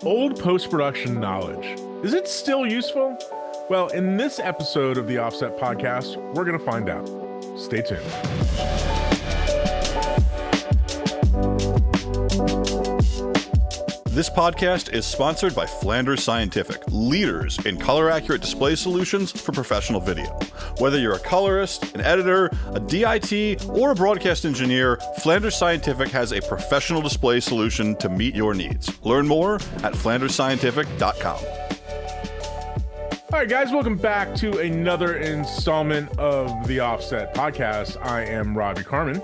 Old post-production knowledge. Is it still useful? Well, in this episode of the Offset Podcast, we're going to find out. Stay tuned. This podcast is sponsored by Flanders Scientific, leaders in color-accurate display solutions for professional video. Whether you're a colorist, an editor, a DIT, or a broadcast engineer, Flanders Scientific has a professional display solution to meet your needs. Learn more at flandersscientific.com. All right, guys, welcome back to another installment of the Offset Podcast. I am Robbie Carmen.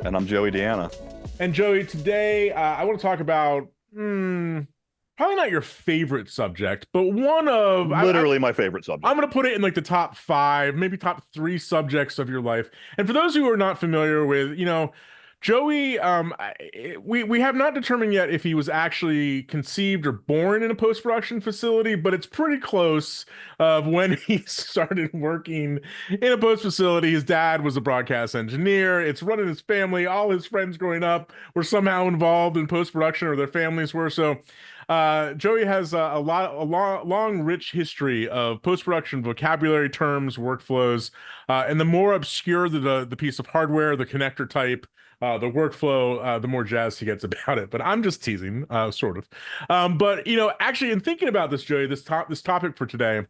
And I'm Joey Deanna. And Joey, today I want to talk about probably not your favorite subject, but one of literally my favorite subject. I'm going to put it in like the top 5, maybe top 3 subjects of your life. And for those who are not familiar with, Joey, we have not determined yet if he was actually conceived or born in a post-production facility, but it's pretty close of when he started working in a post facility. His dad was a broadcast engineer. It's running his family. All his friends growing up were somehow involved in post-production, or their families were. So Joey has a long, rich history of post-production vocabulary, terms, workflows, and the more obscure the piece of hardware, the connector type, the workflow, the more jazz he gets about it. But I'm just teasing, sort of. But actually, in thinking about this, Joey, this topic for today,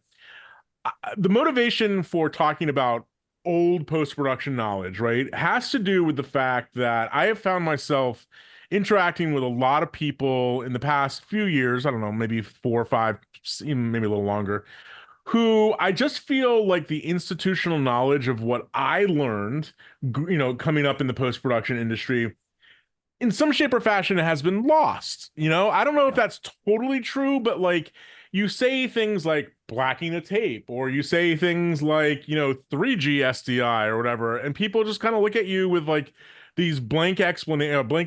the motivation for talking about old post-production knowledge, right, has to do with the fact that I have found myself interacting with a lot of people in the past few years, I don't know, maybe 4 or 5, even maybe a little longer, who I just feel like the institutional knowledge of what I learned, coming up in the post-production industry, in some shape or fashion, has been lost. I don't know if that's totally true, but like, you say things like blacking a tape, or you say things like, 3G SDI or whatever, and people just kind of look at you with like these blank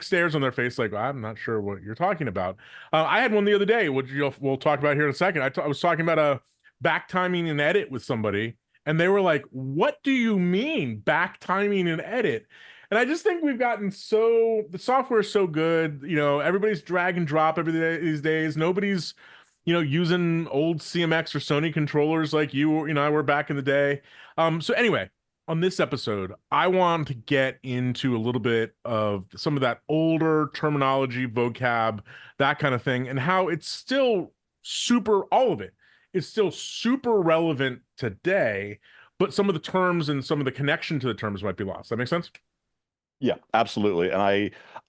stares on their face, like, I'm not sure what you're talking about. I had one the other day, which we'll talk about here in a second. I was talking about a back timing an edit with somebody, and they were like, what do you mean back timing an edit? And I just think we've gotten the software is so good, everybody's drag and drop every day these days. Nobody's using old CMX or Sony controllers like you and I were back in the day. So anyway, on this episode, I want to get into a little bit of some of that older terminology, vocab, that kind of thing, and how it's still all of it is still super relevant today, but some of the terms and some of the connection to the terms might be lost. That makes sense? Yeah, absolutely. And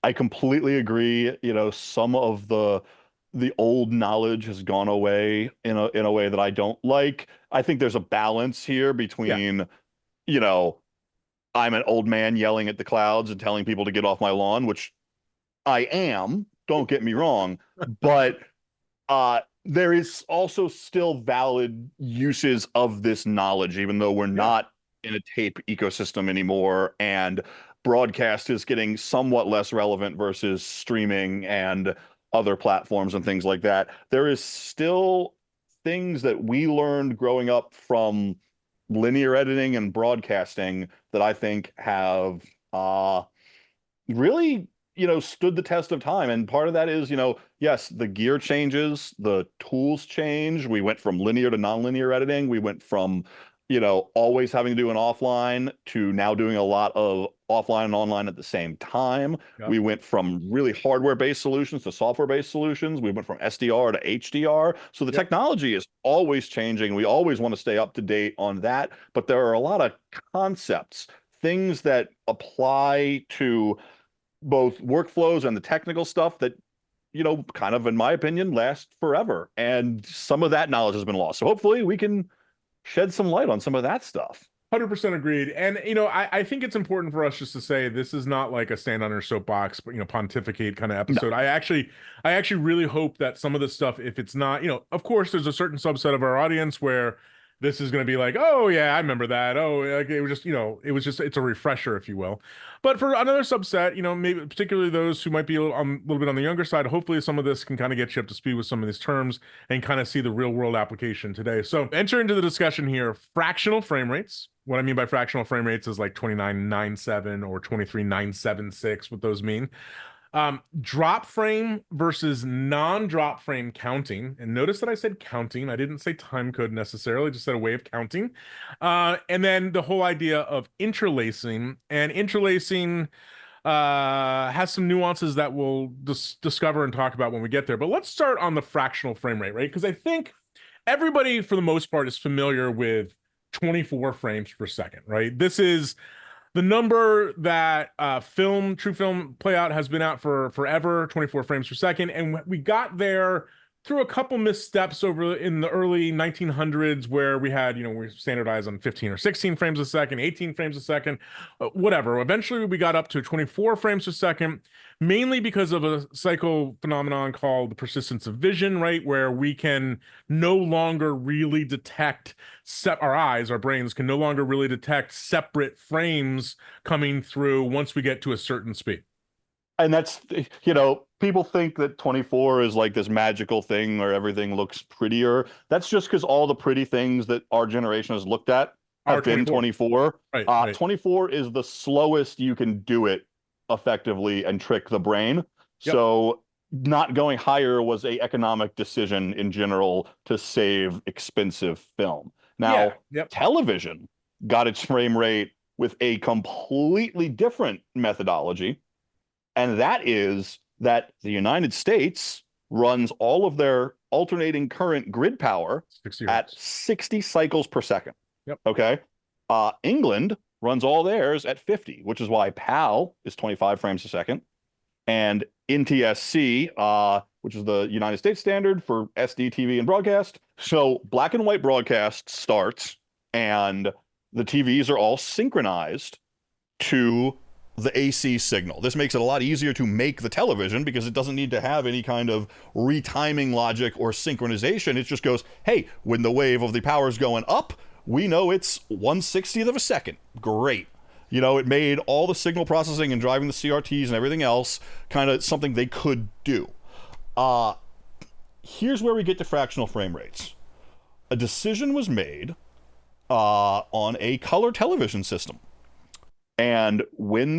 I completely agree. Some of the old knowledge has gone away in a way that I don't like. I think there's a balance here between, I'm an old man yelling at the clouds and telling people to get off my lawn, which I am, don't get me wrong, but there is also still valid uses of this knowledge, even though we're not in a tape ecosystem anymore, and broadcast is getting somewhat less relevant versus streaming and other platforms and things like that. There is still things that we learned growing up from linear editing and broadcasting that I think have really stood the test of time. And part of that is, yes, the gear changes, the tools change. We went from linear to nonlinear editing. We went from, always having to do an offline to now doing a lot of offline and online at the same time. Yep. We went from really hardware-based solutions to software-based solutions. We went from SDR to HDR. So the technology is always changing. We always want to stay up to date on that. But there are a lot of concepts, things that apply to both workflows and the technical stuff that, kind of, in my opinion, last forever. And some of that knowledge has been lost. So hopefully we can shed some light on some of that stuff. 100% agreed. And, I think it's important for us just to say this is not like a stand on our soapbox, but, pontificate kind of episode. No. I actually really hope that some of this stuff, if it's not, of course, there's a certain subset of our audience where this is going to be like, oh yeah, I remember that. Oh, like it was just, it's a refresher, if you will. But for another subset, maybe particularly those who might be a little bit on the younger side, hopefully some of this can kind of get you up to speed with some of these terms and kind of see the real world application today. So enter into the discussion here, fractional frame rates. What I mean by fractional frame rates is like 29.97 or 23.976, what those mean. Drop frame versus non-drop frame counting. And notice that I said counting. I didn't say time code necessarily, just said a way of counting. And then the whole idea of interlacing. And interlacing has some nuances that we'll discover and talk about when we get there. But let's start on the fractional frame rate, right? Because I think everybody, for the most part, is familiar with 24 frames per second, right? This is the number that true film playout has been out for forever, 24 frames per second. And we got there through a couple missteps over in the early 1900s where we had, we standardized on 15 or 16 frames a second, 18 frames a second, whatever. Eventually we got up to 24 frames a second, mainly because of a psycho phenomenon called the persistence of vision, right? Where we can no longer really detect our brains can no longer really detect separate frames coming through once we get to a certain speed. And that's, people think that 24 is like this magical thing where everything looks prettier. That's just because all the pretty things that our generation has looked at have been 24. Right. 24 is the slowest you can do it effectively and trick the brain. Yep. So not going higher was a economic decision in general to save expensive film. Now, television got its frame rate with a completely different methodology. And that is that the United States runs all of their alternating current grid power at 60 cycles per second. Yep. Okay. England runs all theirs at 50, which is why PAL is 25 frames a second. And NTSC, which is the United States standard for SD, TV, and broadcast. So black and white broadcast starts, and the TVs are all synchronized to the AC signal. This makes it a lot easier to make the television because it doesn't need to have any kind of retiming logic or synchronization. It just goes, hey, when the wave of the power is going up, we know it's 1/60th of a second. Great. It made all the signal processing and driving the CRTs and everything else kind of something they could do. Here's where we get to fractional frame rates. A decision was made on a color television system. And when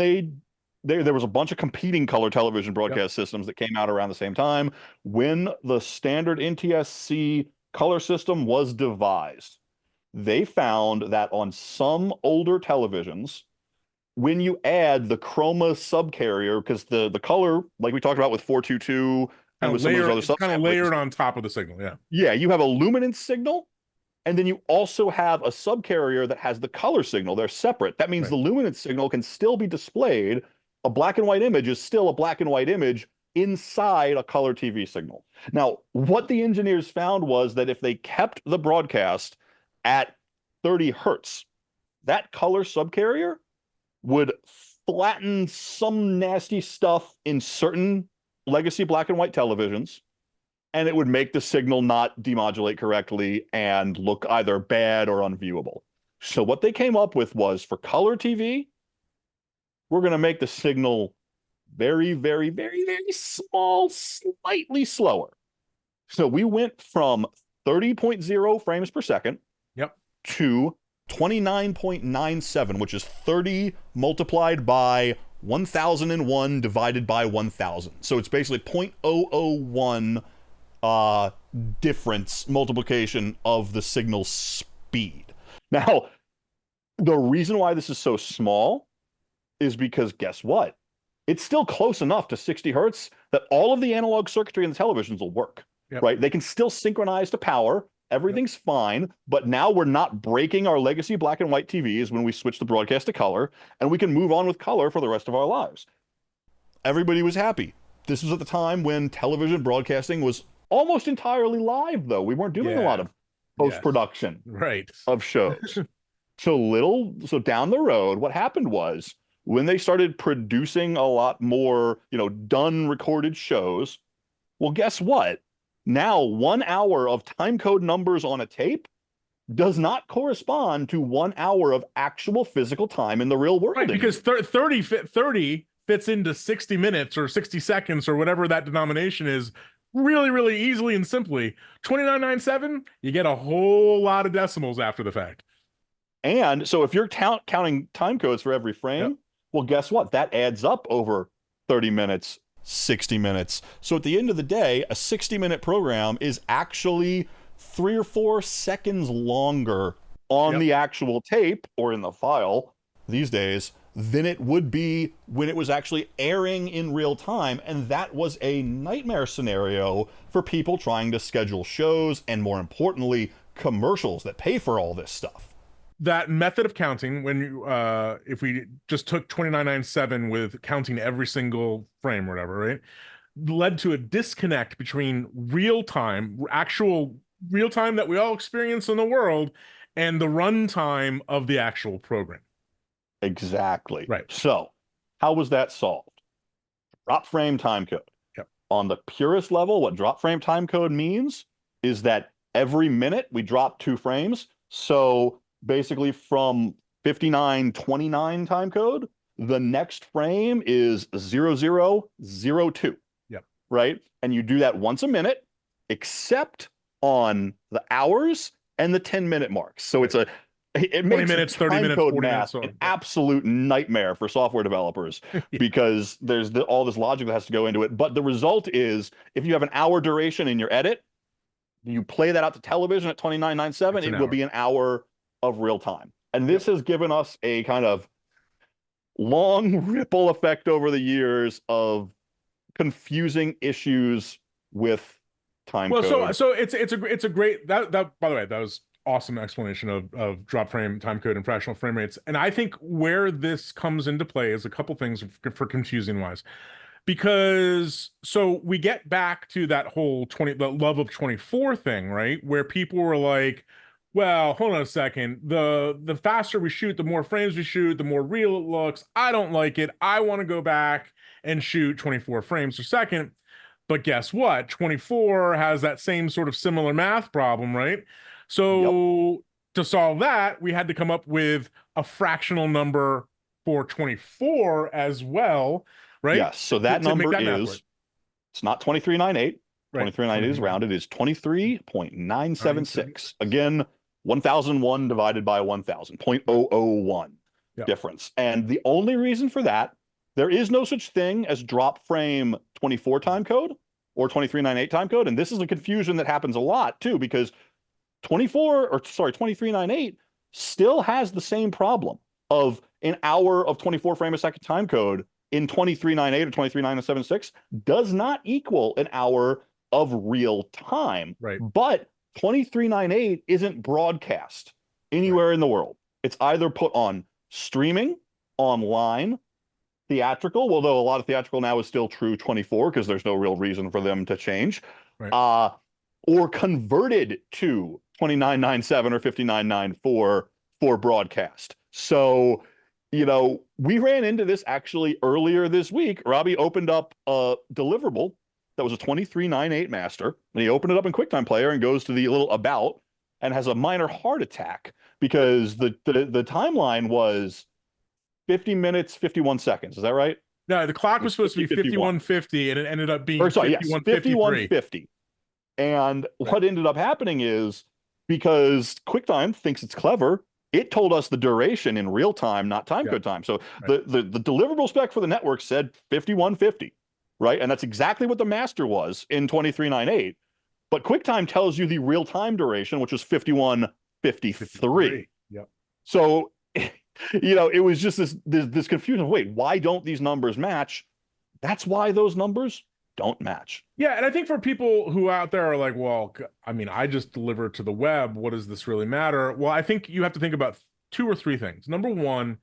there was a bunch of competing color television broadcast systems that came out around the same time. When the standard NTSC color system was devised, they found that on some older televisions, when you add the chroma subcarrier, because the color, like we talked about with 422 and with some of those other stuff, kind of layered on top of the signal. Yeah, you have a luminance signal. And then you also have a subcarrier that has the color signal. They're separate. That means the luminance signal can still be displayed. A black and white image is still a black and white image inside a color TV signal. Now, what the engineers found was that if they kept the broadcast at 30 hertz, that color subcarrier would flatten some nasty stuff in certain legacy black and white televisions. And it would make the signal not demodulate correctly and look either bad or unviewable. So what they came up with was, for color TV, we're going to make the signal very, very, very, very small, slightly slower. So we went from 30.0 frames per second to 29.97, which is 30 multiplied by 1001 divided by 1000. So it's basically 0.001 difference multiplication of the signal speed. Now, the reason why this is so small is because guess what? It's still close enough to 60 hertz that all of the analog circuitry in the televisions will work, right? They can still synchronize to power. Everything's fine, but now we're not breaking our legacy black and white TVs when we switch the broadcast to color, and we can move on with color for the rest of our lives. Everybody was happy. This was at the time when television broadcasting was almost entirely live, though. We weren't doing a lot of post-production of shows. So down the road, what happened was, when they started producing a lot more, done recorded shows, well, guess what? Now 1 hour of time code numbers on a tape does not correspond to 1 hour of actual physical time in the real world. Right, because 30 fits into 60 minutes or 60 seconds or whatever that denomination is really, really easily and simply. 2997, you get a whole lot of decimals after the fact. And so if you're counting time codes for every frame, well, guess what? That adds up over 30 minutes 60 minutes. So at the end of the day, a 60-minute program is actually 3 or 4 seconds longer on the actual tape or in the file these days than it would be when it was actually airing in real time. And that was a nightmare scenario for people trying to schedule shows and, more importantly, commercials that pay for all this stuff. That method of counting, when you if we just took 2997 with counting every single frame or whatever, right, led to a disconnect between actual real time that we all experience in the world, and the runtime of the actual program. Exactly. Right. So how was that solved? Drop frame timecode. Yep. On the purest level, what drop frame timecode means is that every minute we drop 2 frames. So basically from 5929 timecode, the next frame is 0002. Yep. Right? And you do that once a minute, except on the hours and the 10-minute marks. So it's it makes 20 minutes, 30 minutes, 40 minutes, an absolute nightmare for software developers because there's all this logic that has to go into it. But the result is, if you have an hour duration in your edit, you play that out to television at 2997, it will be an hour of real time. And this has given us a kind of long ripple effect over the years of confusing issues with time code. So it's a great that by the way, that was awesome explanation of drop frame timecode and fractional frame rates. And I think where this comes into play is a couple things for confusing wise. Because so we get back to that whole the love of 24 thing, right? Where people were like, well, hold on a second. The faster we shoot, the more frames we shoot, the more real it looks. I don't like it. I want to go back and shoot 24 frames per second. But guess what? 24 has that same sort of similar math problem, right? So to solve that, we had to come up with a fractional number for 24 as well, right? Yes. So that number is, it's not 2398. Right. 2398 is rounded, is 23.976. Again, 1001 divided by 1000, 0.001 difference. And the only reason for that, there is no such thing as drop frame 24 timecode or 2398 timecode. And this is a confusion that happens a lot too, because 2398 still has the same problem of an hour of 24 frame a second timecode in 2398 or 23.976 does not equal an hour of real time. Right. But 2398 isn't broadcast anywhere in the world. It's either put on streaming, online, theatrical, although a lot of theatrical now is still true 24 because there's no real reason for them to change, or converted to 2997 or 5994 for broadcast. So, you know, we ran into this actually earlier this week. Robbie opened up a deliverable that was a 2398 master, and he opened it up in QuickTime Player and goes to the little about and has a minor heart attack because the timeline was 50 minutes, 51 seconds. Is that right? No, the clock was supposed to be 5150 and it ended up being 5150. And what ended up happening is, because QuickTime thinks it's clever, it told us the duration in real time, not timecode time. So the deliverable spec for the network said 5150, right? And that's exactly what the master was in 2398. But QuickTime tells you the real time duration, which was 5153. Yep. So, you know, it was just this confusion of, wait, why don't these numbers match? That's why those numbers don't match. Yeah, and I think for people who out there are like, well, I mean, I just deliver to the web. What does this really matter? Well, I think you have to think about 2 or 3 things. Number one,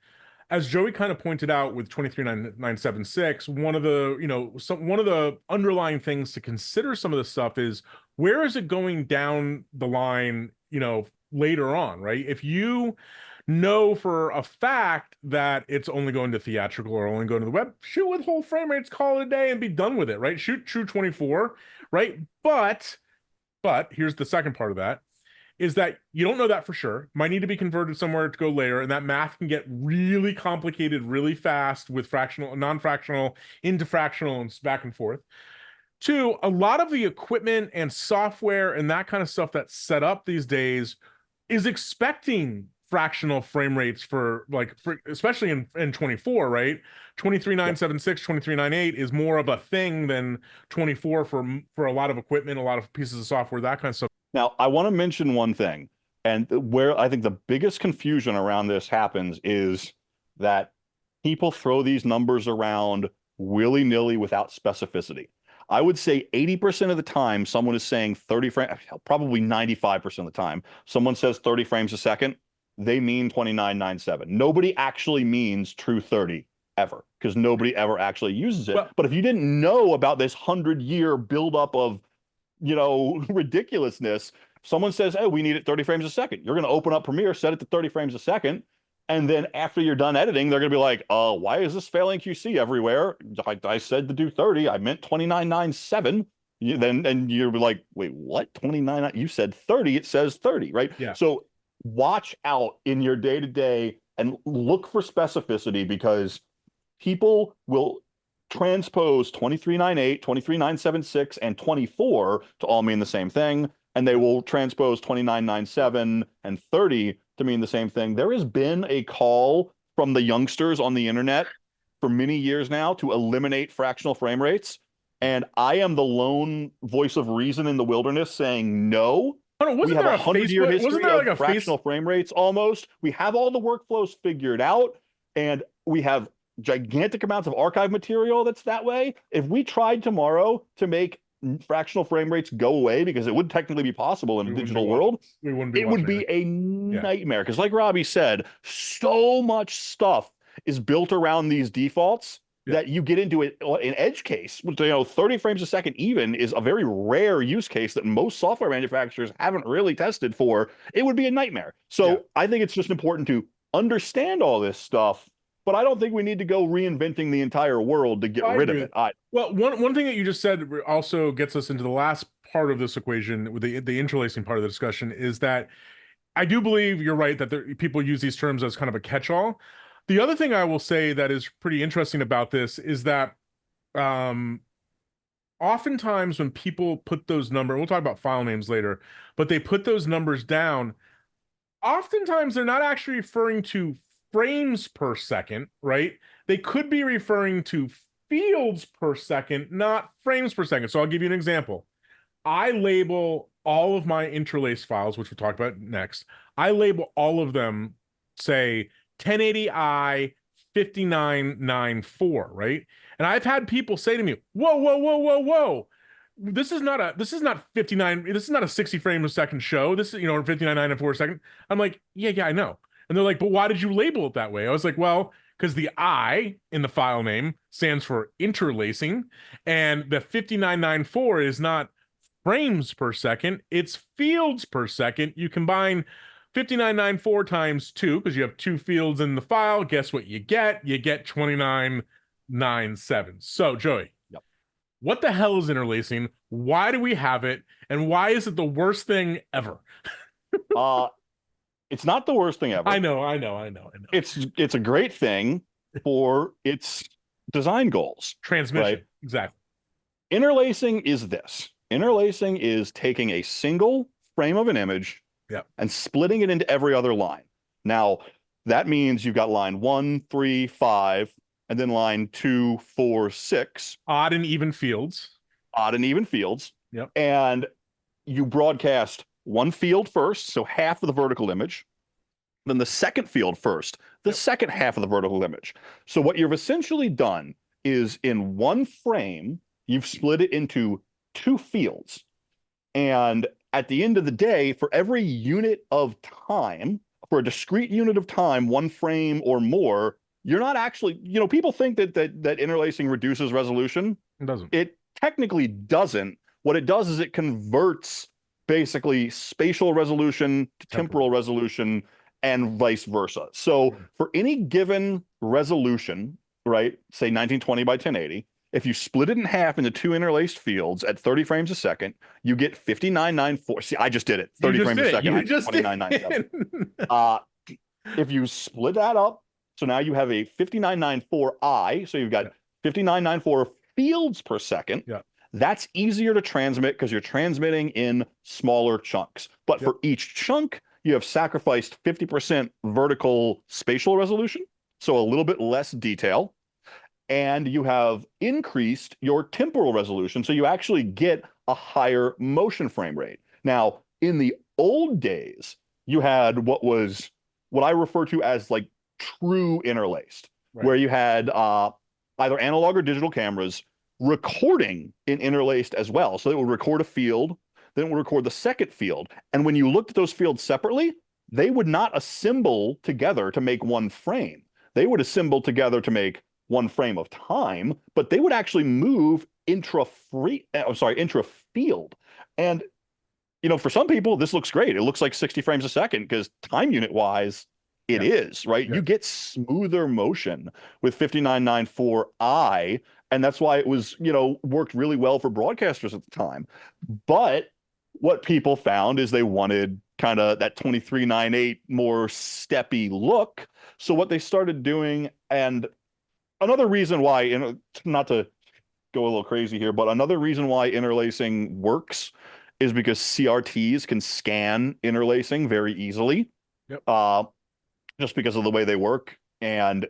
as Joey kind of pointed out with 23.976, one of the underlying things to consider some of this stuff is, where is it going down the line, you know, later on, right? If you know for a fact that it's only going to theatrical or only going to the web, shoot with whole frame rates, call it a day and be done with it, right? Shoot true 24, right? But here's the second part of that, is that you don't know that for sure. Might need to be converted somewhere to go later, and that math can get really complicated really fast with fractional, non-fractional into fractional and back and forth. 2, a lot of the equipment and software and that kind of stuff that's set up these days is expecting fractional frame rates for especially in 24, right? 23976, 2398 is more of a thing than 24 for a lot of equipment, a lot of pieces of software, that kind of stuff. Now, I want to mention one thing, and where I think the biggest confusion around this happens is that people throw these numbers around willy-nilly without specificity. I would say 80% of the time someone is saying 30 frames, probably 95% of the time, someone says 30 frames a second, they mean 2997. Nobody actually means true 30 ever, because nobody ever actually uses it. Well, but if you didn't know about this 100-year buildup of ridiculousness, someone says, hey, we need it 30 frames a second. You're going to open up Premiere, set it to 30 frames a second. And then after you're done editing, they're going to be like, why is this failing QC everywhere? I said to do 30. I meant 2997. And you're like, wait, what? 29? You said 30. It says 30, right? Yeah. So watch out in your day-to-day and look for specificity, because people will transpose 2398, 23976, and 24 to all mean the same thing, and they will transpose 2997 and 30 to mean the same thing. There has been a call from the youngsters on the internet for many years now to eliminate fractional frame rates, and I am the lone voice of reason in the wilderness saying no. We have a 100-year history of fractional frame rates almost. We have all the workflows figured out, and we have gigantic amounts of archive material that's that way. If we tried tomorrow to make fractional frame rates go away, because it would technically be possible in a digital world, it would be a nightmare. Because like Robbie said, so much stuff is built around these defaults that you get into an edge case. 30 frames a second even is a very rare use case that most software manufacturers haven't really tested for. It would be a nightmare. So I think it's just important to understand all this stuff, but I don't think we need to go reinventing the entire world to get rid of it. Well, one thing that you just said also gets us into the last part of this equation, with the interlacing part of the discussion, is that I do believe you're right that people use these terms as kind of a catch-all. The other thing I will say that is pretty interesting about this is that oftentimes when people put those numbers, we'll talk about file names later, but they put those numbers down, oftentimes they're not actually referring to frames per second, right? They could be referring to fields per second, not frames per second. So I'll give you an example. I label all of my interlace files, which we'll talk about next. I label all of them, say 1080i 5994, right? And I've had people say to me, whoa. This is not 59, this is not a 60 frame a second show. This is, 59.94 a second. I'm like, yeah, I know. And they're like, but why did you label it that way? I was like, well, because the I in the file name stands for interlacing, and the 5994 is not frames per second, it's fields per second. You combine 5994 times 2, because you have 2 fields in the file. Guess what you get? You get 2997. So, Joey, what the hell is interlacing? Why do we have it? And why is it the worst thing ever? It's not the worst thing ever. I know. It's a great thing for its design goals. Transmission, right? Exactly. Interlacing is this. Interlacing is taking a single frame of an image and splitting it into every other line. Now, that means you've got line 1, 3, 5, and then line 2, 4, 6. Odd and even fields. Yep. And you broadcast one field first, so half of the vertical image, then the second field first, the second half of the vertical image. So what you've essentially done is in one frame, you've split it into 2 fields. And at the end of the day, for every unit of time, for a discrete unit of time, 1 frame or more, you're not actually, people think that interlacing reduces resolution. It doesn't. It technically doesn't. What it does is it converts basically spatial resolution to temporal resolution and vice versa. So for any given resolution, right, say 1920 by 1080, if you split it in half into 2 interlaced fields at 30 frames a second, you get 5994. See, I just did it. 30 frames a second, 2997. If you split that up, so now you have a 5994i, so you've got 5994 fields per second. Yeah. That's easier to transmit because you're transmitting in smaller chunks. But for each chunk, you have sacrificed 50% vertical spatial resolution, so a little bit less detail, and you have increased your temporal resolution, so you actually get a higher motion frame rate. Now, in the old days, you had what I refer to as like true interlaced, Right. where you had either analog or digital cameras recording in interlaced as well. So it would record a field, then it would record the second field. And when you looked at those fields separately, they would not assemble together to make one frame. They would assemble together to make one frame of time, but they would actually move intra field. And for some people, this looks great. It looks like 60 frames a second because time unit wise, it is, right? Yeah. You get smoother motion with 5994i, and that's why it was, worked really well for broadcasters at the time. But what people found is they wanted kind of that 2398 more steppy look. So what they started doing, and another reason why, not to go a little crazy here, but another reason why interlacing works is because CRTs can scan interlacing very easily. Yep. Just because of the way they work, and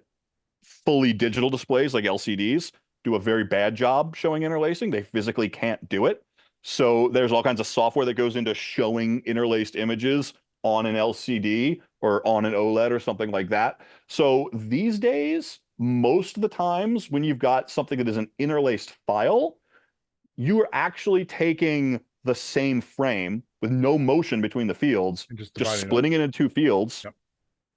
fully digital displays like LCDs do a very bad job showing interlacing. They physically can't do it. So there's all kinds of software that goes into showing interlaced images on an LCD or on an OLED or something like that. So these days, most of the times when you've got something that is an interlaced file, you are actually taking the same frame with no motion between the fields, And just just dividing it up. splitting it into two fields. Yep.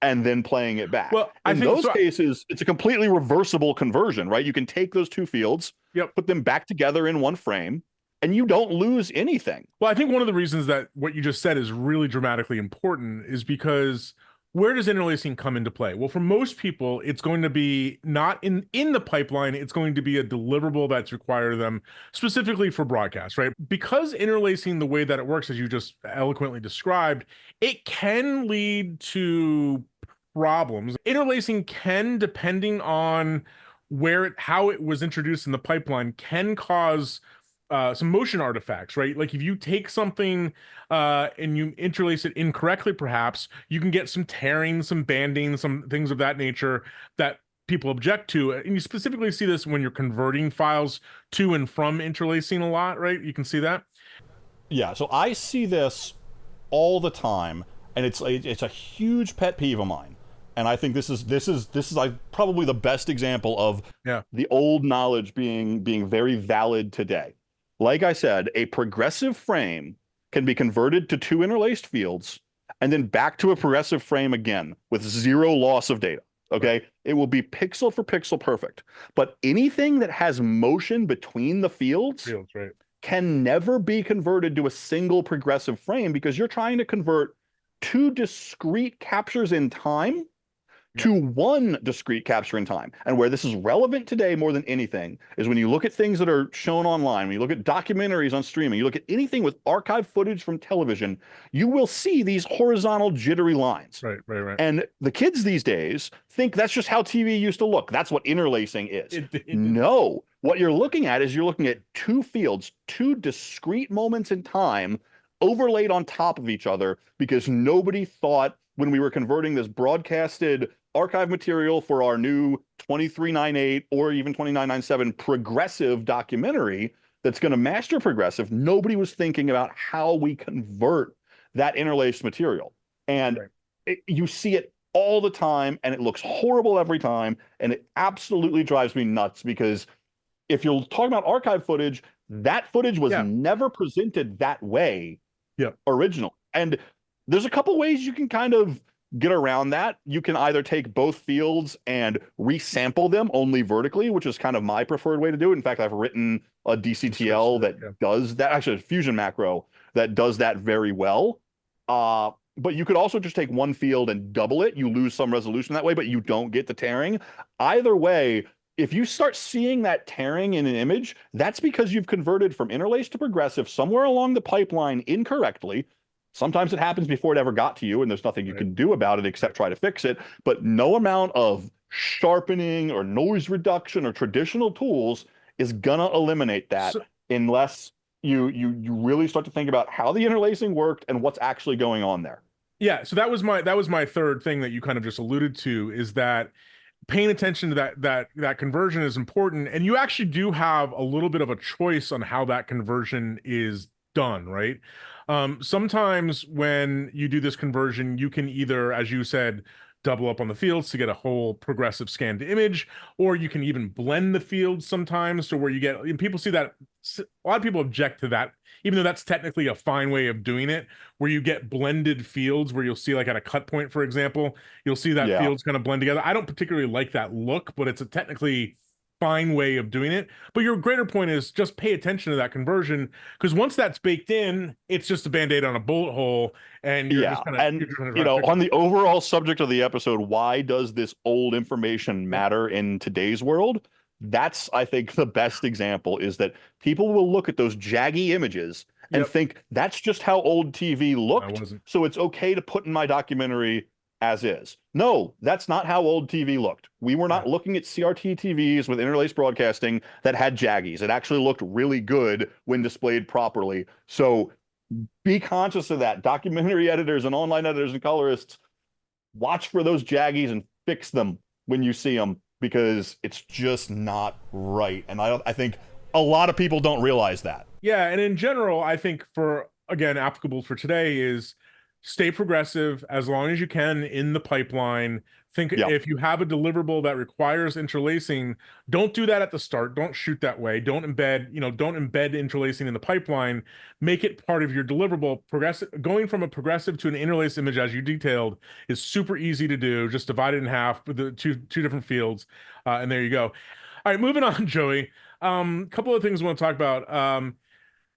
And then playing it back. Well, I in think those so. cases, it's a completely reversible conversion, right? You can take those two fields, Yep. put them back together in one frame, and you don't lose anything. Well, I think one of the reasons that what you just said is really dramatically important is because where does interlacing come into play? Well, for most people, it's going to be not in the pipeline. It's going to be a deliverable that's required of them specifically for broadcast, right? Because interlacing the way that it works, as you just eloquently described, it can lead to problems. Interlacing can, depending on how it was introduced in the pipeline, can cause some motion artifacts, right? Like if you take something and you interlace it incorrectly, perhaps you can get some tearing, some banding, some things of that nature that people object to. And you specifically see this when you're converting files to and from interlacing a lot, right? You can see that. Yeah, so I see this all the time, and it's a huge pet peeve of mine. And I think this is like probably the best example of the old knowledge being very valid today. Like I said, a progressive frame can be converted to two interlaced fields and then back to a progressive frame again with zero loss of data. Okay. Right. It will be pixel for pixel perfect. But anything that has motion between the fields right, can never be converted to a single progressive frame because you're trying to convert two discrete captures in time to one discrete capture in time. And where this is relevant today more than anything is when you look at things that are shown online, when you look at documentaries on streaming, you look at anything with archived footage from television, you will see these horizontal jittery lines. Right. And the kids these days think that's just how TV used to look. That's what interlacing is. No, what you're looking at is you're looking at two fields, two discrete moments in time overlaid on top of each other because nobody thought when we were converting this broadcasted archive material for our new 2398 or even 2997 progressive documentary that's going to master progressive, nobody was thinking about how we convert that interlaced material. And you see it all the time, and it looks horrible every time, and it absolutely drives me nuts because if you're talking about archive footage, that footage was never presented that way originally. And there's a couple ways you can kind of get around that. You can either take both fields and resample them only vertically, which is kind of my preferred way to do it. In fact, I've written a DCTL that does that, actually a Fusion macro that does that very well. But you could also just take one field and double it. You lose some resolution that way, but you don't get the tearing. Either way, if you start seeing that tearing in an image, that's because you've converted from interlace to progressive somewhere along the pipeline incorrectly. Sometimes it happens before it ever got to you, and there's nothing you can do about it except try to fix it. But no amount of sharpening or noise reduction or traditional tools is gonna eliminate that unless you really start to think about how the interlacing worked and what's actually going on there. Yeah, so that was my third thing that you kind of just alluded to, is that paying attention to that conversion is important, and you actually do have a little bit of a choice on how that conversion is done, right? Sometimes when you do this conversion, you can either, as you said, double up on the fields to get a whole progressive scanned image, or you can even blend the fields sometimes to where you get, and people see that, a lot of people object to that, even though that's technically a fine way of doing it, where you get blended fields where you'll see, like at a cut point, for example, you'll see that Yeah. fields kind of blend together. I don't particularly like that look, but it's a technically fine way of doing it. But your greater point is just pay attention to that conversion, because once that's baked in, it's just a band-aid on a bullet hole, and you're Yeah. just kind of And, you're just trying you to know, fix on it. the overall subject of the episode, why does this old information matter in today's world? That's, I think, the best example is that people will look at those jaggy images and Yep, think that's just how old TV I looked. wasn't. So it's okay to put in my documentary as is. No, that's not how old TV looked. We were Yeah. not looking at CRT TVs with interlaced broadcasting that had jaggies. It actually looked really good when displayed properly. So be conscious of that. Documentary editors and online editors and colorists, watch for those jaggies and fix them when you see them, because it's just not right. And I think a lot of people don't realize that. Yeah, and in general, I think, for again, applicable for today, is stay progressive as long as you can in the pipeline. Think Yeah. if you have a deliverable that requires interlacing, don't do that at the start. Don't shoot that way. Don't embed interlacing in the pipeline. Make it part of your deliverable. Progressive, going from a progressive to an interlaced image, as you detailed, is super easy to do. Just divide it in half with the two different fields, and there you go. All right, moving on, Joey. Couple of things I want to talk about.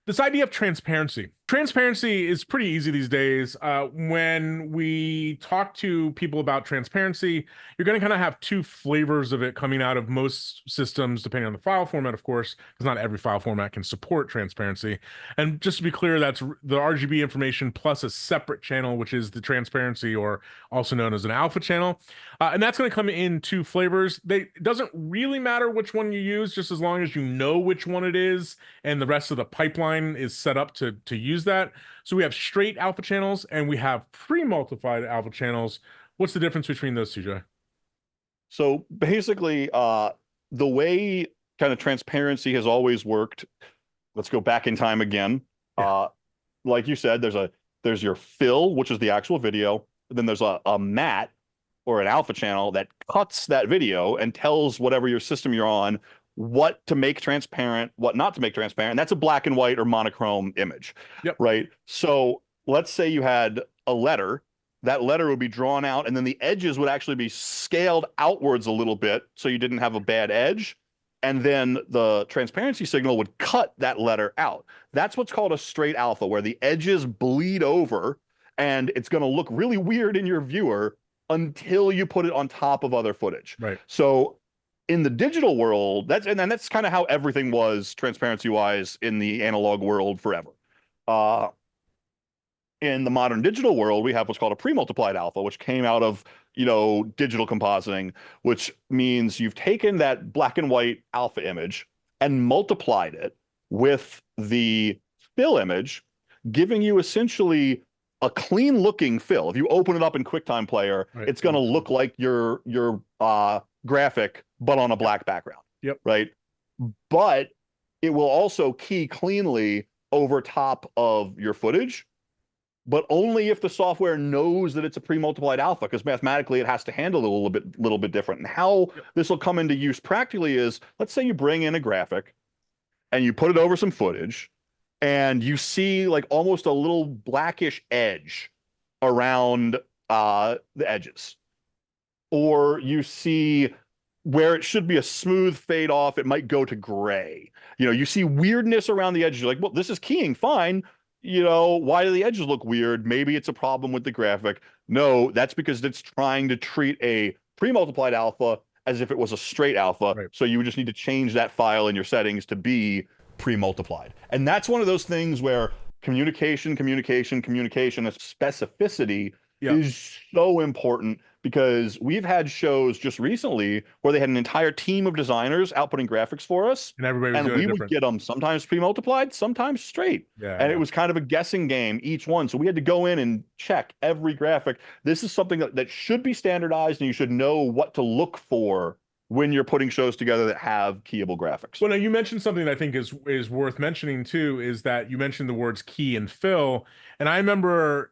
This idea of transparency. Transparency is pretty easy these days. When we talk to people about transparency, you're going to kind of have two flavors of it coming out of most systems, depending on the file format, of course, because not every file format can support transparency. And just to be clear, that's the RGB information plus a separate channel, which is the transparency, or also known as an alpha channel. And that's going to come in two flavors. It doesn't really matter which one you use, just as long as you know which one it is and the rest of the pipeline is set up to use that. So we have straight alpha channels and we have pre-multiplied alpha channels. What's the difference between those two, Joe? So basically, the way kind of transparency has always worked, let's go back in time again. Yeah. Like you said, there's your fill, which is the actual video. Then there's a mat or an alpha channel that cuts that video and tells whatever your system you're on what to make transparent, what not to make transparent. That's a black and white or monochrome image, Yep. right? So let's say you had a letter. That letter would be drawn out, and then the edges would actually be scaled outwards a little bit so you didn't have a bad edge. And then the transparency signal would cut that letter out. That's what's called a straight alpha, where the edges bleed over and it's going to look really weird in your viewer until you put it on top of other footage. Right. So in the digital world, that's kind of how everything was transparency wise in the analog world forever. In the modern digital world, we have what's called a pre-multiplied alpha, which came out of, digital compositing, which means you've taken that black and white alpha image and multiplied it with the fill image, giving you essentially a clean looking fill. If you open it up in QuickTime Player, Right. it's going to look like your graphic, but on a black background. Yep. Right. But it will also key cleanly over top of your footage, but only if the software knows that it's a pre-multiplied alpha, because mathematically it has to handle it a little bit different. And how this will come into use practically is, let's say you bring in a graphic and you put it over some footage and you see like almost a little blackish edge around the edges, or you see where it should be a smooth fade off, it might go to gray. You see weirdness around the edges. You're like, well, this is keying fine. Why do the edges look weird? Maybe it's a problem with the graphic. No, that's because it's trying to treat a pre-multiplied alpha as if it was a straight alpha. Right. So you would just need to change that file in your settings to be pre-multiplied. And that's one of those things where communication, and specificity Yeah. is so important because we've had shows just recently where they had an entire team of designers outputting graphics for us, And everybody was and doing it we would different. get them sometimes pre-multiplied, sometimes straight. Yeah, And it yeah. was kind of a guessing game each one. So we had to go in and check every graphic. This is something that should be standardized, and you should know what to look for when you're putting shows together that have keyable graphics. Well, now you mentioned something that I think is worth mentioning too, is that you mentioned the words key and fill. And I remember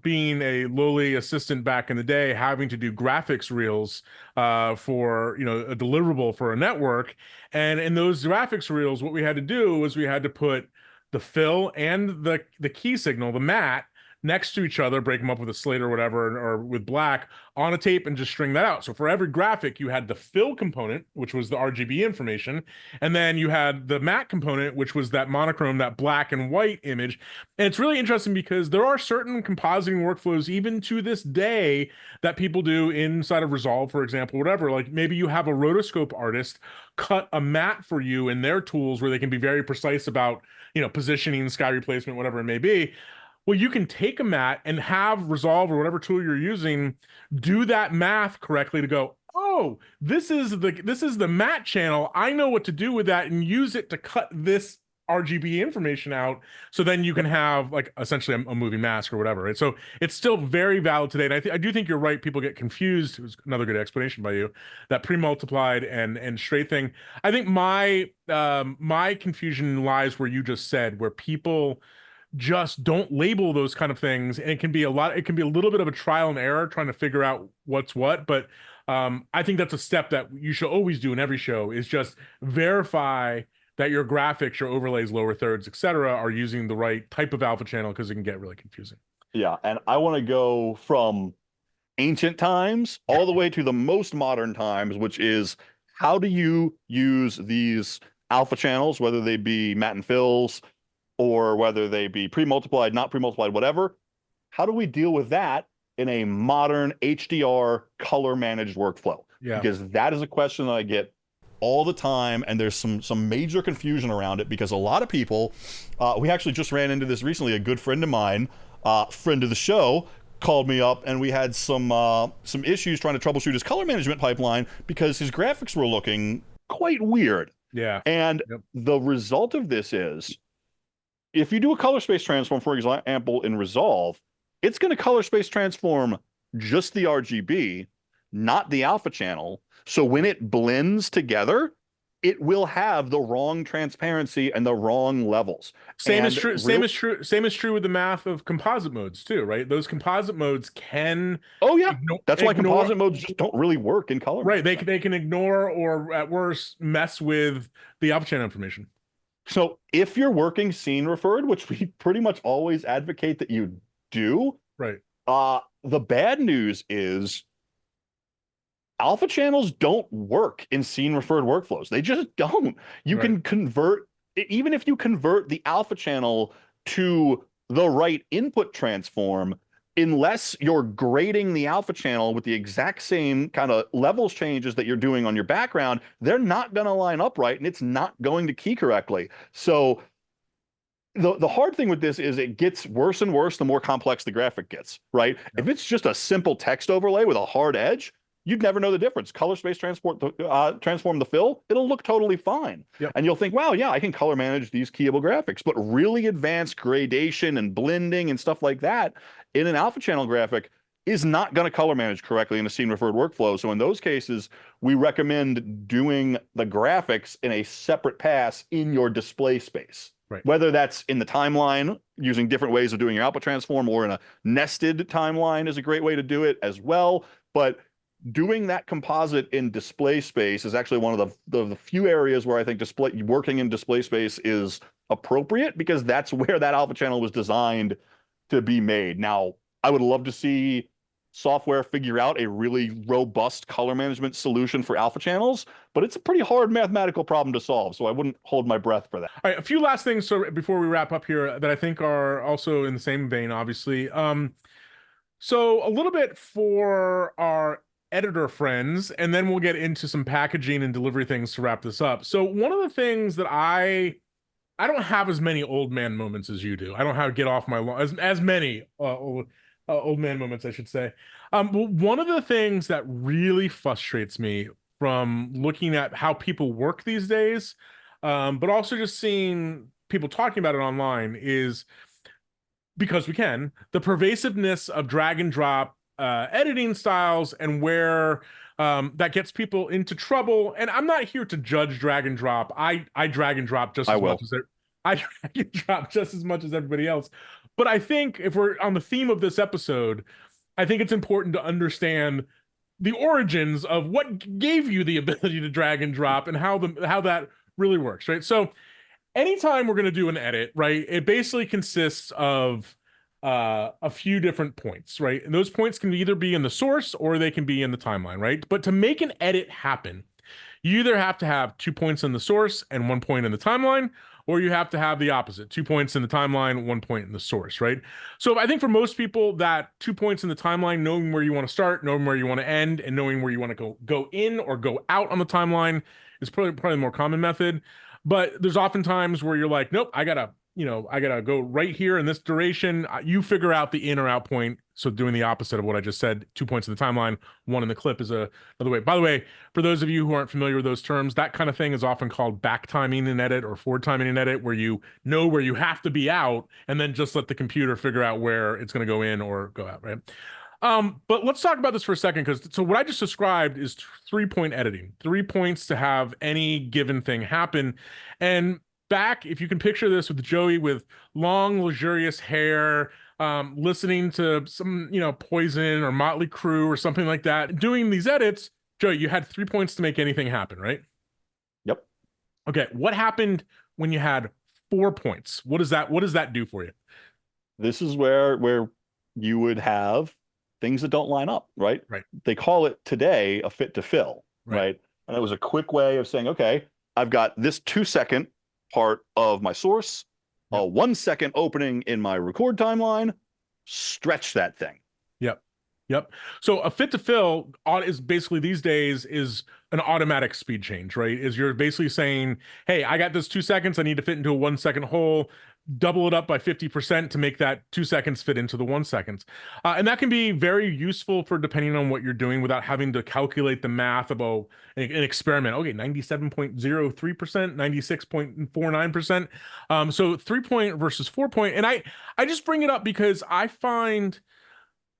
being a lowly assistant back in the day, having to do graphics reels for, you know, a deliverable for a network. And in those graphics reels, what we had to do was we had to put the fill and the key signal, the mat, next to each other, break them up with a slate or whatever, or with black on a tape and just string that out. So for every graphic, you had the fill component, which was the RGB information, and then you had the matte component, which was that monochrome, that black and white image. And it's really interesting because there are certain compositing workflows, even to this day, that people do inside of Resolve, for example, whatever. Like maybe you have a rotoscope artist cut a matte for you in their tools where they can be very precise about, you know, positioning, sky replacement, whatever it may be. Well, you can take a mat and have Resolve or whatever tool you're using do that math correctly to go, oh, this is the mat channel. I know what to do with that and use it to cut this RGB information out. So then you can have like essentially a moving mask or whatever. Right? So it's still very valid today. And I do think you're right. People get confused. It was another good explanation by you, that pre-multiplied and straight thing. I think my confusion lies where you just said, where people just don't label those kind of things, and it can be a little bit of a trial and error trying to figure out what's what. But I think that's a step that you should always do in every show, is just verify that your graphics, your overlays, lower thirds, etc., are using the right type of alpha channel, because it can get really confusing. Yeah, and I want to go from ancient times all the way to the most modern times, which is how do you use these alpha channels, whether they be matte and fills or whether they be pre-multiplied, not pre-multiplied, whatever. How do we deal with that in a modern HDR color managed workflow? Yeah. Because that is a question that I get all the time, and there's some major confusion around it because a lot of people, we actually just ran into this recently. A good friend of mine, friend of the show, called me up, and we had some issues trying to troubleshoot his color management pipeline because his graphics were looking quite weird. Yeah. And Yep. the result of this is, if you do a color space transform, for example, in Resolve, it's going to color space transform just the RGB, not the alpha channel. So when it blends together, it will have the wrong transparency and the wrong levels. Same is And true. Same is true. Same is true with the math of composite modes too, right? Those composite modes can oh yeah, that's why ignore, composite modes just don't really work in color. right? They can ignore, or at worst mess with, the alpha channel information. So if you're working scene referred, which we pretty much always advocate that you do, Right. the bad news is alpha channels don't work in scene referred workflows. They just don't. You Right. can convert, even if you convert the alpha channel to the right input transform, unless you're grading the alpha channel with the exact same kind of levels changes that you're doing on your background, they're not going to line up right, and it's not going to key correctly. So the hard thing with this is it gets worse and worse the more complex the graphic gets, right? Yeah. If it's just a simple text overlay with a hard edge, you'd never know the difference. Color space transform the fill, it'll look totally fine. Yep. And you'll think, wow, yeah, I can color manage these keyable graphics. But really advanced gradation and blending and stuff like that in an alpha channel graphic is not going to color manage correctly in a scene referred workflow. So in those cases, we recommend doing the graphics in a separate pass in your display space. Right. Whether that's in the timeline using different ways of doing your output transform, or in a nested timeline is a great way to do it as well. But doing that composite in display space is actually one of the few areas where I think working in display space is appropriate, because that's where that alpha channel was designed to be made. Now, I would love to see software figure out a really robust color management solution for alpha channels, but it's a pretty hard mathematical problem to solve, so I wouldn't hold my breath for that. All right, a few last things so before we wrap up here that I think are also in the same vein, obviously. So a little bit for our editor friends, and then we'll get into some packaging and delivery things to wrap this up. So one of the things that I don't have as many old man moments as you do. I don't have to get off my lawn as many Old man moments, I should say. Well, one of the things that really frustrates me from looking at how people work these days, but also just seeing people talking about it online, is because we can, the pervasiveness of drag and drop editing styles and where that gets people into trouble. And I'm not here to judge drag and drop. I drag and drop just I as will. much as I drag and drop just as much as everybody else. But I think if we're on the theme of this episode, I think it's important to understand the origins of what gave you the ability to drag and drop and how that really works, right? So anytime we're going to do an edit, right, it basically consists of a few different points, right? And those points can either be in the source or they can be in the timeline, right? But to make an edit happen, you either have to have 2 points in the source and 1 point in the timeline, or you have to have the opposite, 2 points in the timeline, 1 point in the source, right? So I think for most people, that 2 points in the timeline, knowing where you want to start, knowing where you want to end, and knowing where you want to go in or go out on the timeline is probably the more common method. But there's often times where you're like, nope, I gotta go right here in this duration. You figure out the in or out point. So doing the opposite of what I just said, 2 points in the timeline, 1 in the clip is another way. By the way, for those of you who aren't familiar with those terms, that kind of thing is often called back timing in edit or forward timing in edit, where you know where you have to be out and then just let the computer figure out where it's going to go in or go out, right? But let's talk about this for a second, because so what I just described is 3 point editing, 3 points to have any given thing happen. And back, if you can picture this with Joey with long, luxurious hair, listening to some, Poison or Motley Crue or something like that, doing these edits, Joey, you had 3 points to make anything happen, right? Yep. Okay, what happened when you had 4 points? What does that do for you? This is where you would have things that don't line up, right? Right. They call it today a fit to fill, right? And it was a quick way of saying, okay, I've got this 2-second part of my source, a 1 second opening in my record timeline, stretch that thing. Yep. So a fit to fill is basically these days is an automatic speed change, right? Is you're basically saying, hey, I got this 2 seconds, I need to fit into a 1 second hole, double it up by 50% to make that 2 seconds fit into the 1 second. And that can be very useful for depending on what you're doing without having to calculate the math about an experiment. Okay, 97.03%, 96.49%. So 3 point versus 4 point. And I just bring it up because I find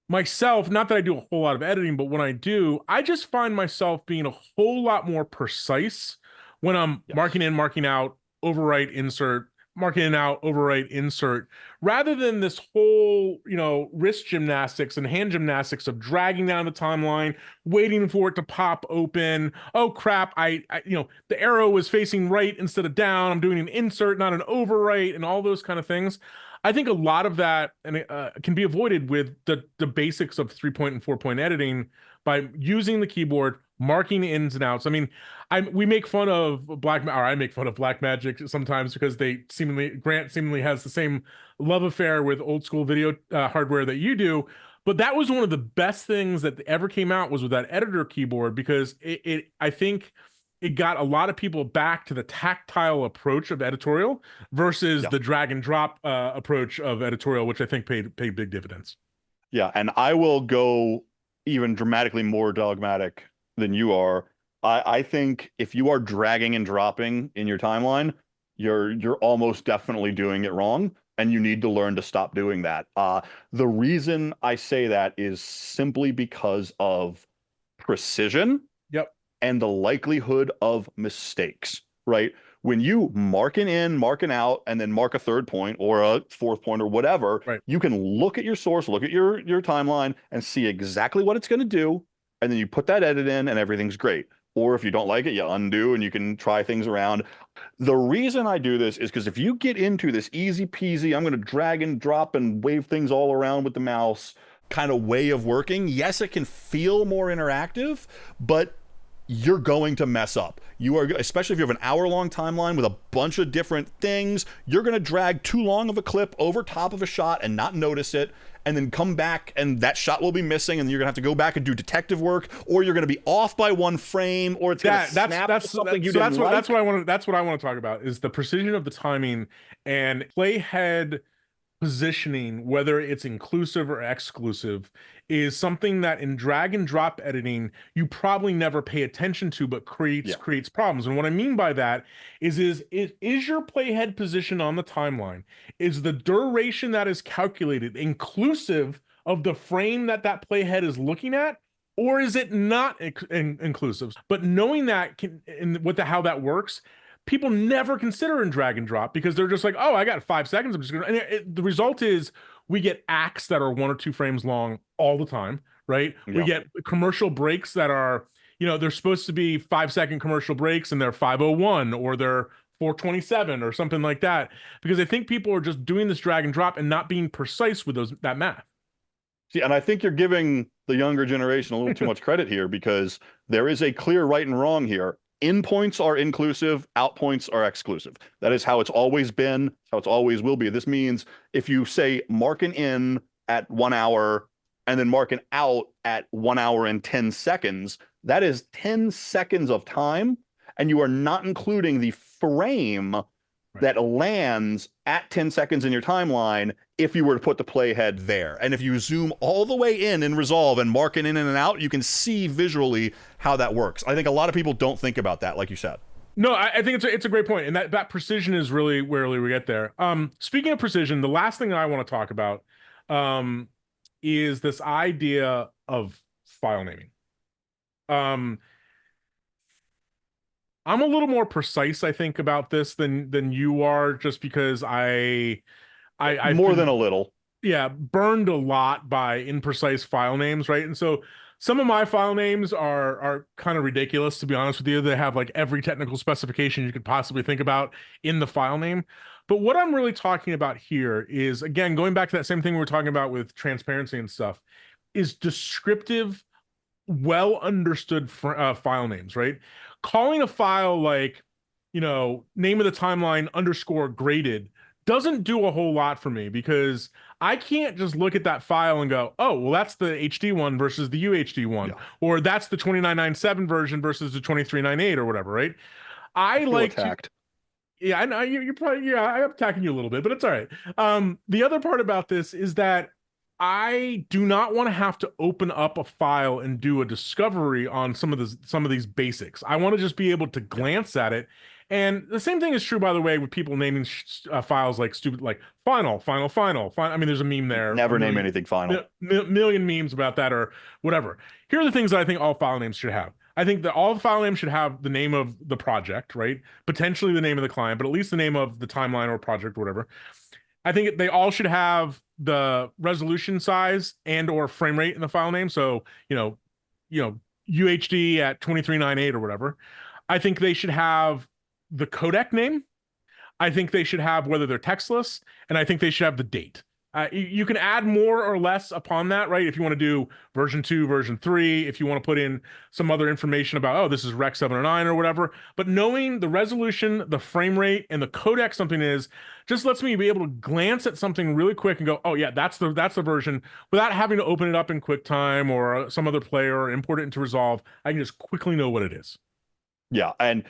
myself, not that I do a whole lot of editing, but when I do, I just find myself being a whole lot more precise when I'm marking in, marking out, overwrite, insert, marking in, out, overwrite, insert, rather than this whole, wrist gymnastics and hand gymnastics of dragging down the timeline, waiting for it to pop open. Oh crap, the arrow was facing right instead of down. I'm doing an insert, not an overwrite, and all those kind of things. I think a lot of that can be avoided with the basics of 3 point and 4 point editing by using the keyboard, marking ins and outs. I mean, we make fun of I make fun of Blackmagic sometimes because Grant seemingly has the same love affair with old school video hardware that you do. But that was one of the best things that ever came out, was with that editor keyboard, because I think it got a lot of people back to the tactile approach of editorial versus the drag and drop approach of editorial, which I think paid big dividends. Yeah, and I will go even dramatically more dogmatic than you are. I think if you are dragging and dropping in your timeline, you're almost definitely doing it wrong, and you need to learn to stop doing that. The reason I say that is simply because of precision. Yep. And the likelihood of mistakes, right? When you marking in, marking out, and then mark a 3rd point or a 4th point or whatever, right, you can look at your source, look at your timeline, and see exactly what it's going to do. And then you put that edit in and everything's great. Or if you don't like it, you undo and you can try things around. The reason I do this is because if you get into this easy peasy, I'm going to drag and drop and wave things all around with the mouse kind of way of working, yes, it can feel more interactive, but you're going to mess up. You are, especially if you have an hour-long timeline with a bunch of different things, you're going to drag too long of a clip over top of a shot and not notice it, and then come back and that shot will be missing, and you're going to have to go back and do detective work, or you're going to be off by 1 frame, or it's going to snap to something you didn't like. That's what I want to talk about, is the precision of the timing and playhead positioning, whether it's inclusive or exclusive, is something that in drag and drop editing you probably never pay attention to, but Yeah. creates problems. And what I mean by that is your playhead position on the timeline, is the duration that is calculated inclusive of the frame that that playhead is looking at, or is it not inclusive? But knowing that can, and what the how that works, people never consider in drag and drop because they're just like, oh, I got 5 seconds. I'm just gonna. And the result is we get acts that are 1 or 2 frames long all the time, right? We Yeah. get commercial breaks that are, they're supposed to be 5 second commercial breaks and they're 501 or they're 427 or something like that. Because I think people are just doing this drag and drop and not being precise with that math. See, and I think you're giving the younger generation a little too much credit here because there is a clear right and wrong here. In points are inclusive, out points are exclusive. That is how it's always been, how it's always will be. This means if you say mark an in at 1 hour and then mark an out at 1 hour and 10 seconds, that is 10 seconds of time, and you are not including the frame that lands at 10 seconds in your timeline if you were to put the playhead there. And if you zoom all the way in Resolve and mark it in and out, you can see visually how that works. I think a lot of people don't think about that, like you said. No, I think it's a great point, and that precision is really where we get there. Speaking of precision, the last thing I want to talk about is this idea of file naming. I'm a little more precise, I think, about this than you are, just because I've more been, than a little. yeah, burned a lot by imprecise file names, right? And so some of my file names are kind of ridiculous, to be honest with you. They have like every technical specification you could possibly think about in the file name. But what I'm really talking about here is, again, going back to that same thing we were talking about with transparency and stuff, is descriptive, well understood file names, right? Calling a file like, name of the timeline underscore graded doesn't do a whole lot for me because I can't just look at that file and go, oh, well, that's the HD one versus the UHD one, Yeah. or that's the 2997 version versus the 2398 or whatever, right? I feel like attacked. Yeah, I know you're probably, yeah, I'm attacking you a little bit, but it's all right. The other part about this is that I do not want to have to open up a file and do a discovery on some of these basics. I want to just be able to glance at it. And the same thing is true, by the way, with people naming files like stupid, like final. I mean, there's a meme there. Never name anything final. Million memes about that or whatever. Here are the things that I think all file names should have. I think that all the file names should have the name of the project, right? Potentially the name of the client, but at least the name of the timeline or project or whatever. I think they all should have the resolution size and or frame rate in the file name. So, UHD at 2398 or whatever. I think they should have the codec name. I think they should have whether they're textless, and I think they should have the date. You can add more or less upon that, right? If you want to do version 2, version 3, if you want to put in some other information about, oh, this is Rec 709 or whatever. But knowing the resolution, the frame rate, and the codec something is, just lets me be able to glance at something really quick and go, oh yeah, that's the version, without having to open it up in QuickTime or some other player or import it into Resolve. I can just quickly know what it is. Yeah, and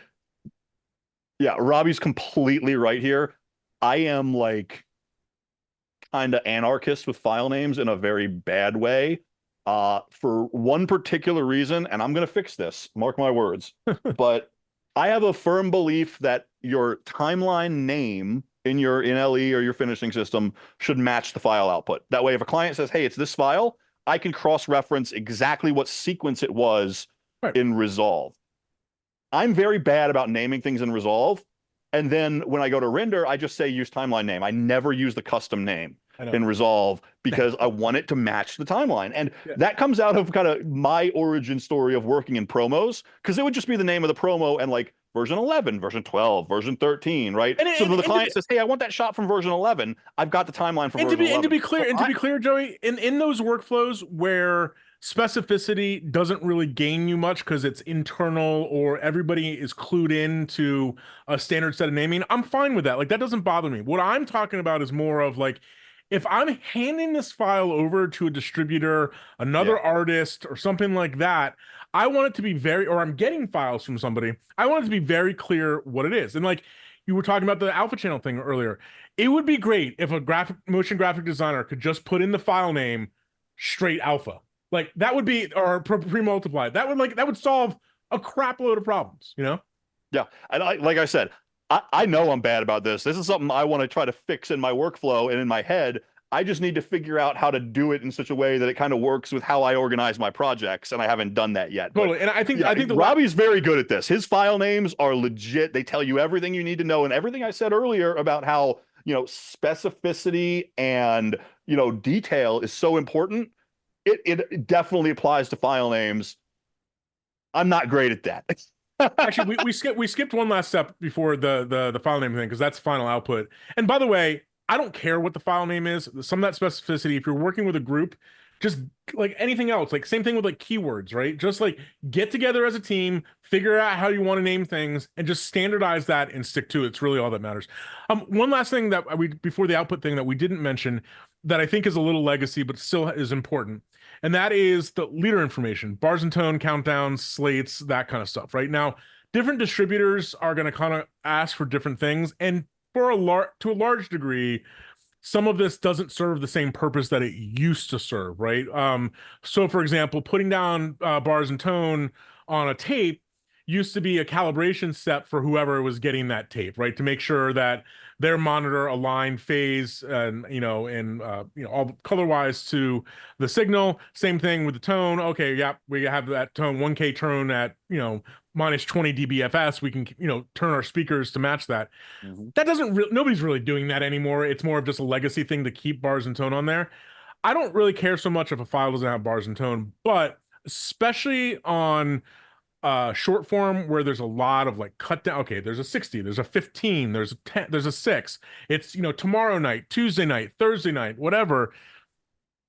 yeah, Robbie's completely right here. I am like kind of anarchist with file names in a very bad way for one particular reason, and I'm going to fix this, mark my words. But I have a firm belief that your timeline name in your LE or your finishing system should match the file output. That way, if a client says, hey, it's this file, I can cross-reference exactly what sequence it was in Resolve. I'm very bad about naming things in Resolve. And then when I go to render, I just say use timeline name. I never use the custom name in Resolve because I want it to match the timeline. And that comes out of kind of my origin story of working in promos, because it would just be the name of the promo and like version 11, version 12, version 13, right? So when the client says, hey, I want that shot from version 11, I've got the timeline for version 11. And to be clear, Joey, in those workflows where specificity doesn't really gain you much because it's internal or everybody is clued in to a standard set of naming, I'm fine with that. Like, that doesn't bother me. What I'm talking about is more of like, if I'm handing this file over to a distributor, another artist, or something like that, I want it to be or I'm getting files from somebody, I want it to be very clear what it is. And like, you were talking about the Alpha Channel thing earlier. It would be great if a motion graphic designer could just put in the file name straight alpha. Like that would be, or pre-multiplied. That would solve a crap load of problems, you know? Yeah. And like I said, I know I'm bad about this. This is something I want to try to fix in my workflow and in my head. I just need to figure out how to do it in such a way that it kind of works with how I organize my projects, and I haven't done that yet. Totally. But And I think yeah, I think Robbie's very good at this. His file names are legit. They tell you everything you need to know, and everything I said earlier about how, specificity and, detail is so important. It definitely applies to file names. I'm not great at that. actually we skipped one last step before the file name thing, because that's final output. And by the way, I don't care what the file name is. Some of that specificity, if you're working with a group, just like anything else, like same thing with like keywords, right? Just like get together as a team, figure out how you want to name things, and just standardize that and stick to it. It's really all that matters. One last thing that we, before the output thing, that we didn't mention, that I think is a little legacy but still is important, and that is the leader information, bars and tone, countdowns, slates, that kind of stuff. Right now, different distributors are going to kind of ask for different things, and to a large degree, some of this doesn't serve the same purpose that it used to serve, right? So for example, putting down bars and tone on a tape used to be a calibration step for whoever was getting that tape, right? To make sure that their monitor aligned phase and, all color wise to the signal. Same thing with the tone. Okay, yeah, we have that tone, 1K tone at, minus 20 dBFS. We can, turn our speakers to match that. That doesn't really, nobody's really doing that anymore. It's more of just a legacy thing to keep bars and tone on there. I don't really care so much if a file doesn't have bars and tone, but especially on short form where there's a lot of like cut down. Okay, there's a 60, there's a 15, there's a 10, there's a 6. It's, tomorrow night, Tuesday night, Thursday night, whatever.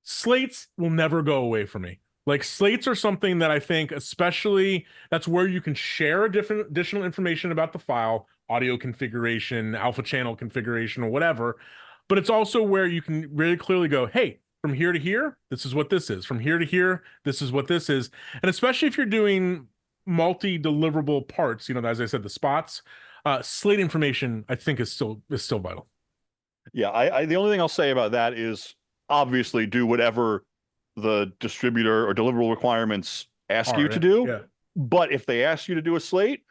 Slates will never go away for me. Like slates are something that I think, especially, that's where you can share different additional information about the file, audio configuration, alpha channel configuration, or whatever. But it's also where you can really clearly go, hey, from here to here, this is what this is. From here to here, this is what this is. And especially if you're doing multi-deliverable parts, as I said, the spots, slate information, I think is still vital. Yeah, I the only thing I'll say about that is obviously do whatever the distributor or deliverable requirements ask you to do. Yeah. But if they ask you to do a slate,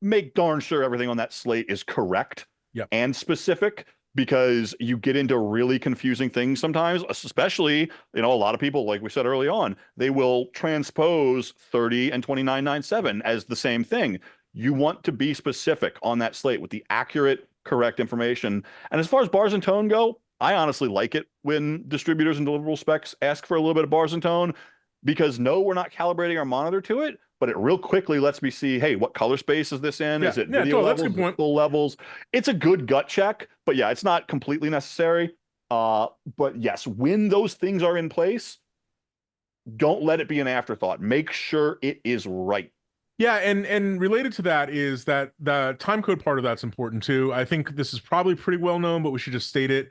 make darn sure everything on that slate is correct and specific, because you get into really confusing things sometimes, especially, a lot of people, like we said early on, they will transpose 30 and 2997 as the same thing. You want to be specific on that slate with the accurate, correct information. And as far as bars and tone go, I honestly like it when distributors and deliverable specs ask for a little bit of bars and tone, because no, we're not calibrating our monitor to it, but it real quickly lets me see, hey, what color space is this in? Is it video totally, levels? that's a good point. Full levels? It's a good gut check, but yeah, it's not completely necessary. But yes, when those things are in place, don't let it be an afterthought. Make sure it is right. Yeah, and related to that is that the time code part of that's important too. I think this is probably pretty well known, but we should just state it.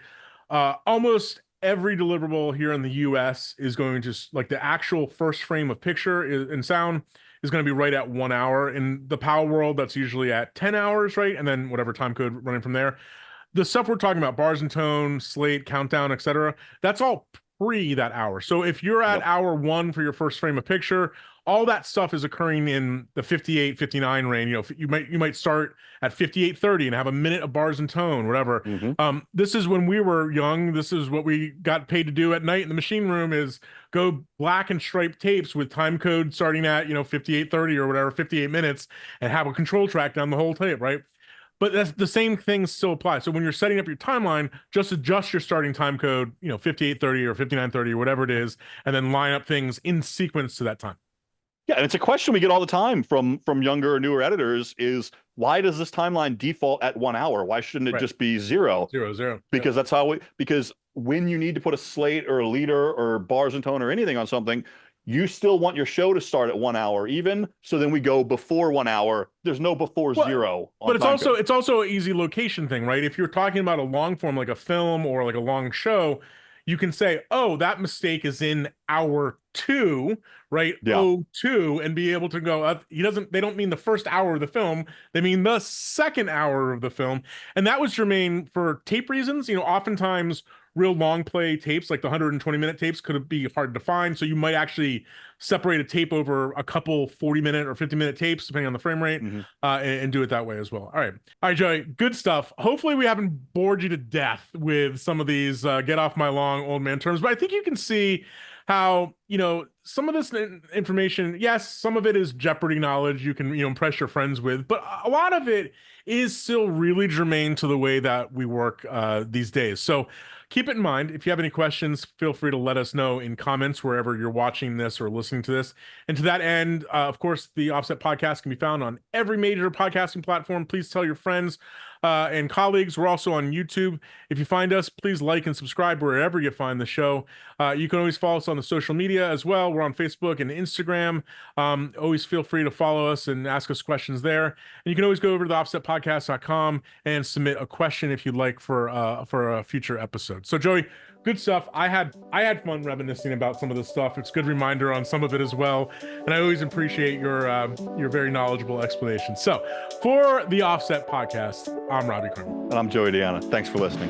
Almost every deliverable here in the US is going to, like, the actual first frame of picture in sound is going to be right at 1 hour. In the PAL world, that's usually at 10 hours, right? And then whatever time code running from there. The stuff we're talking about, bars and tone, slate, countdown, etc., that's all pre that hour. So if you're at hour 1 for your first frame of picture, all that stuff is occurring in the 58, 59 range. You might start at 58:30 and have a minute of bars and tone, whatever. This is when we were young. This is what we got paid to do at night in the machine room, is go black and stripe tapes with time code starting at 58:30 or whatever, 58 minutes, and have a control track down the whole tape, right? But that's the same things still apply. So when you're setting up your timeline, just adjust your starting time code, 58:30 or 59:30 or whatever it is, and then line up things in sequence to that time. Yeah, and it's a question we get all the time from younger or newer editors is, why does this timeline default at 1 hour? Why shouldn't it just be 0? 0, 0. Because that's how because when you need to put a slate or a leader or bars and tone or anything on something, you still want your show to start at 1 hour even. So then we go before 1 hour. There's no before 0. But it's also an easy location thing, right? If you're talking about a long form, like a film or like a long show, you can say, oh, that mistake is in hour 2, right? Yeah. O2, and be able to go, they don't mean the first hour of the film, they mean the second hour of the film. And that was germane for tape reasons. Oftentimes real long play tapes, like the 120-minute tapes, could be hard to find. So you might actually separate a tape over a couple 40-minute or 50-minute tapes, depending on the frame rate, and do it that way as well. All right, Joey, good stuff. Hopefully we haven't bored you to death with some of these get off my long old man terms, but I think you can see how, some of this information, yes, some of it is Jeopardy knowledge you can, impress your friends with, but a lot of it is still really germane to the way that we work these days. So keep it in mind. If you have any questions, feel free to let us know in comments wherever you're watching this or listening to this. And to that end, of course, the Offset Podcast can be found on every major podcasting platform. Please tell your friends and colleagues. We're also on YouTube. If you find us, please like and subscribe wherever you find the show. You can always follow us on the social media as well. We're on Facebook and Instagram. Always feel free to follow us and ask us questions there. And you can always go over to theoffsetpodcast.com and submit a question if you'd like for a future episode. So Joey, good stuff. I had fun reminiscing about some of this stuff. It's a good reminder on some of it as well. And I always appreciate your very knowledgeable explanation. So for the Offset Podcast, I'm Robbie Kerman. And I'm Joey Diana. Thanks for listening.